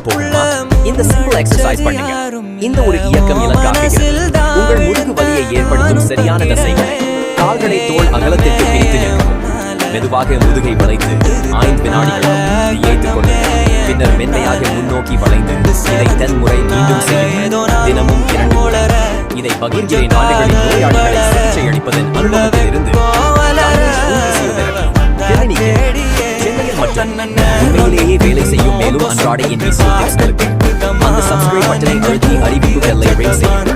போகணுமா? இந்த simple exercise பண்ணுங்க. இந்த ஒரு இயக்கம் இலக்காக்குகிறது. உங்கள் முதுகு வலியை ஏற்படுத்தும் சரியான தசைகள். கால்களை தோள் அகலத்திற்கு பிரித்து நிற்கவும். மெதுவாக முதுகை வளைத்து 5 வினாடிகள் ஏற்றுக் கொள்ளுங்கள். பின்னர் மென்மையாக முன்னோக்கி வளைந்து இதை 10 முறை மீண்டும் செய்யுங்கள். தினமும் 2 முறை. இதை பகிர்கிறேன். நாடுகளின் நோயாளிகளை சிகிச்சை அளிப்பதன் அனுபவத்திலிருந்து சென்னையில் மற்றும் உண்மையிலேயே வேலை செய்யும் மேலும் அன்றாட NBC டிப்ஸ்களுக்கு அந்த சப்ஸ்கிரைப் பட்டனை அழுத்தி அறிவிப்பு பெல்லை ரேட் செய்யுங்கள்.